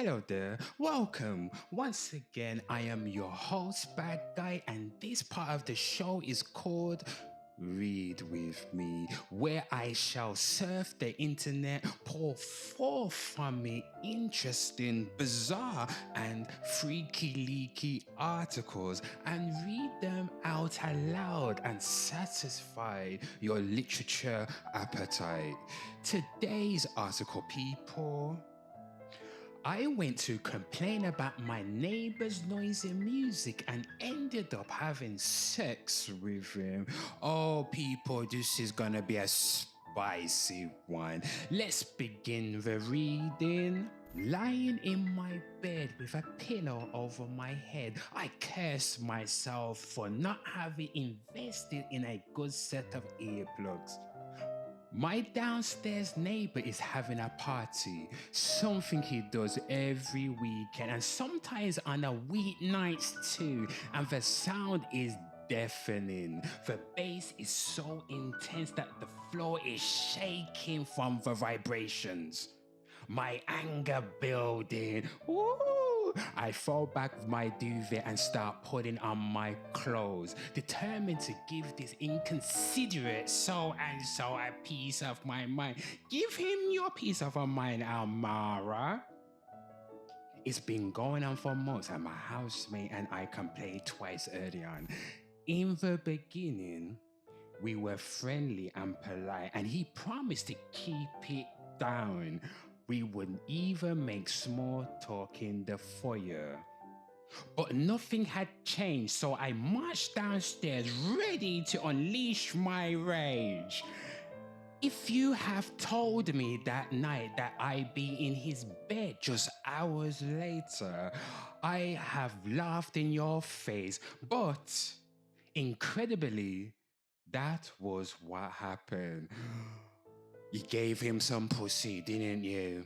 Hello there, welcome. Once again, I am your host, Bad Guy, and this part of the show is called Read With Me, where I shall surf the internet, pour forth from me interesting, bizarre, and freaky leaky articles and read them out aloud and satisfy your literature appetite. Today's article, people. I went to complain about my neighbor's noisy music and ended up having sex with him. Oh, people, this is gonna be a spicy one. Let's begin the reading. Lying in my bed with a pillow over my head, I curse myself for not having invested in a good set of earplugs. My downstairs neighbor is having a party, something he does every weekend and sometimes on a weeknights too, and the sound is deafening. The bass is so intense that the floor is shaking from the vibrations. My anger building. Woo! I fall back with my duvet and start putting on my clothes, determined to give this inconsiderate so and so a piece of my mind. Give him your piece of a mind, Almara. It's been going on for months, and my housemate and I complained twice early on. In the beginning, we were friendly and polite, and he promised to keep it down. We would even make small talk in the foyer. But nothing had changed, so I marched downstairs ready to unleash my rage. If you have told me that night that I'd be in his bed just hours later, I have laughed in your face. But incredibly, that was what happened. You gave him some pussy, didn't you?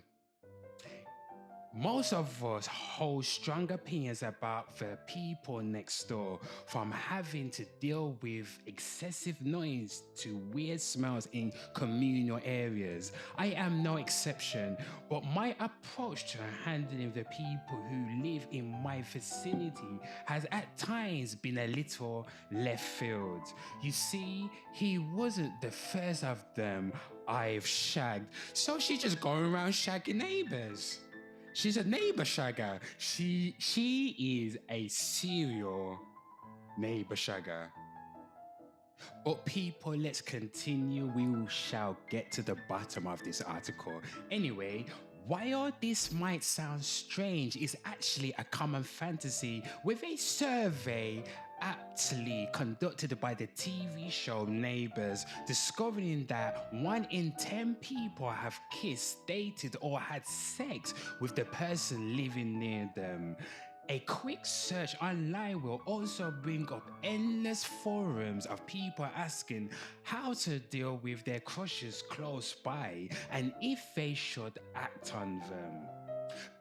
Most of us hold strong opinions about the people next door, from having to deal with excessive noise to weird smells in communal areas. I am no exception, but my approach to handling the people who live in my vicinity has at times been a little left field. You see, he wasn't the first of them I've shagged, so she's just going around shagging neighbors. She's a neighbor shagger. She is a serial neighbor shagger. But people, let's continue. We shall get to the bottom of this article. Anyway, while this might sound strange, it's actually a common fantasy with a survey aptly conducted by the TV show Neighbours, discovering that 1 in 10 people have kissed, dated, or had sex with the person living near them. A quick search online will also bring up endless forums of people asking how to deal with their crushes close by and if they should act on them.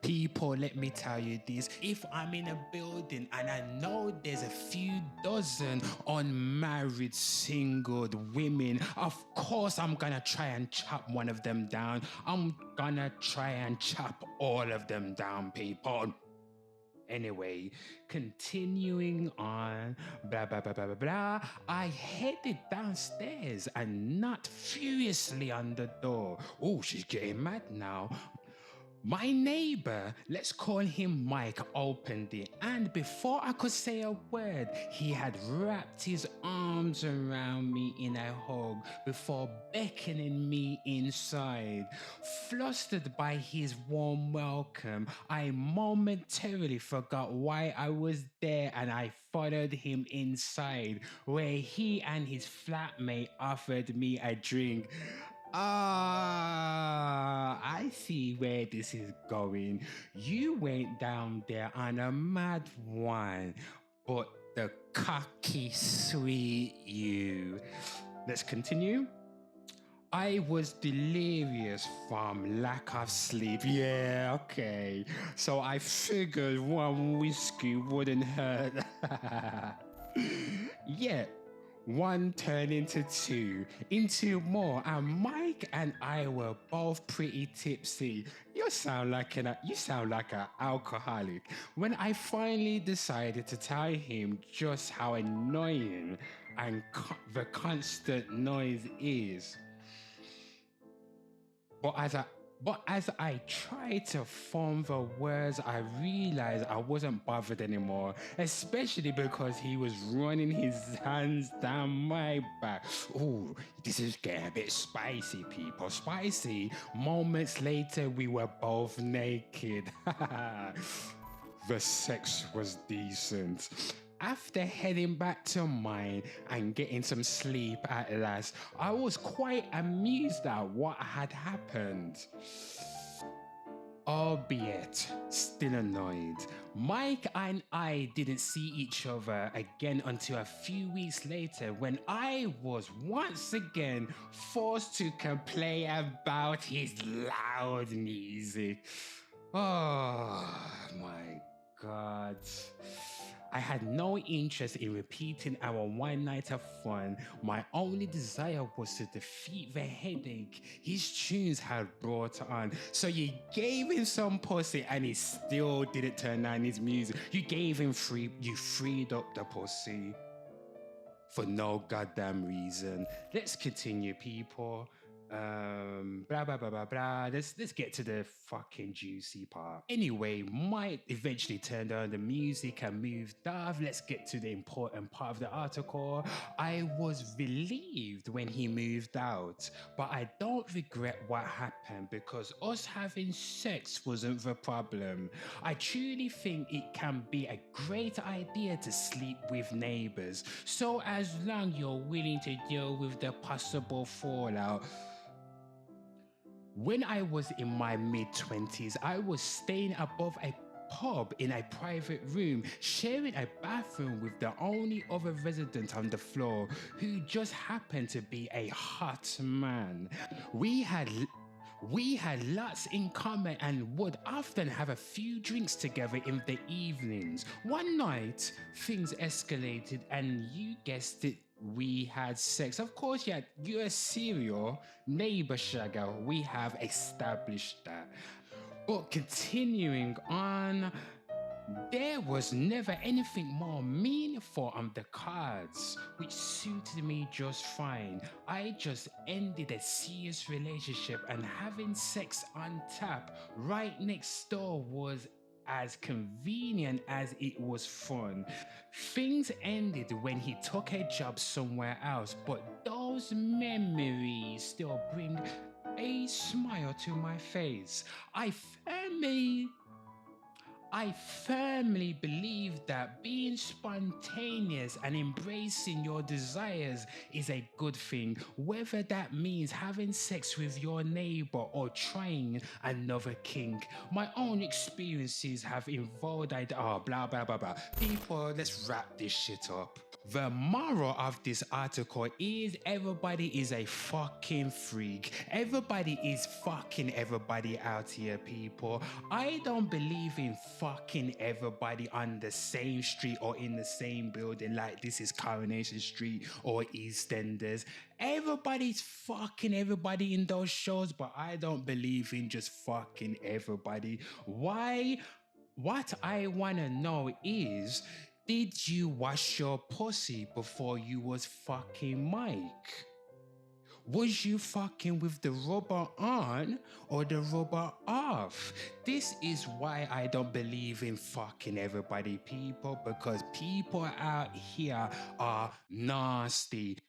People, let me tell you this. If I'm in a building and I know there's a few dozen unmarried single women, of course I'm gonna try and chop one of them down. I'm gonna try and chop all of them down, people. Anyway, continuing on, blah, blah, blah, blah, blah, blah, I headed downstairs and knocked furiously on the door. Oh, she's getting mad now. My neighbor, let's call him Mike, opened it, and before I could say a word, he had wrapped his arms around me in a hug before beckoning me inside. Flustered by his warm welcome, I momentarily forgot why I was there and I followed him inside, where he and his flatmate offered me a drink. I see where this is going. You went down there on a mad one, but the cocky sweet you. Let's continue. I was delirious from lack of sleep. Yeah, okay. So I figured one whiskey wouldn't hurt. Yeah. One turned into more, and Mike and I were both pretty tipsy. You sound like an alcoholic. When I finally decided to tell him just how annoying the constant noise is, but as I tried to form the words, I realized I wasn't bothered anymore, especially because he was running his hands down my back. Ooh, this is getting a bit spicy, people. Spicy. Moments later, we were both naked. The sex was decent. After heading back to mine and getting some sleep at last, I was quite amused at what had happened. Albeit still annoyed. Mike and I didn't see each other again until a few weeks later when I was once again forced to complain about his loud music. Oh my God. I had no interest in repeating our one night of fun. My only desire was to defeat the headache his tunes had brought on. So you gave him some pussy and he still didn't turn on his music. You freed up the pussy for no goddamn reason. Let's continue, people. Blah blah blah blah blah. Let's get to the fucking juicy part. Anyway, Mike eventually turned on the music and moved off. Let's get to the important part of the article. I was relieved when he moved out, but I don't regret what happened because us having sex wasn't the problem. I truly think it can be a great idea to sleep with neighbors, so as long you're willing to deal with the possible fallout. When I was in my mid-20s, I was staying above a pub in a private room, sharing a bathroom with the only other resident on the floor who just happened to be a hot man. We had we had lots in common and would often have a few drinks together in the evenings. One night, things escalated and you guessed it, we had sex. Of course, yeah, you're a serial neighbor, Shagger. We have established that. But continuing on, there was never anything more meaningful on the cards, which suited me just fine. I just ended a serious relationship, and having sex on tap right next door was as convenient as it was fun. Things ended when he took a job somewhere else, but those memories still bring a smile to my face. I firmly believe that being spontaneous and embracing your desires is a good thing, whether that means having sex with your neighbor or trying another kink. My own experiences have involved blah blah blah blah. People, let's wrap this shit up. The moral of this article is everybody is a fucking freak. Everybody is fucking everybody out here, people. I don't believe in fucking everybody on the same street or in the same building like this is Coronation Street or EastEnders. Everybody's fucking everybody in those shows, but I don't believe in just fucking everybody. Why? What I want to know is, did you wash your pussy before you was fucking Mike? Was you fucking with the rubber on or the rubber off? This is why I don't believe in fucking everybody, people, because people out here are nasty.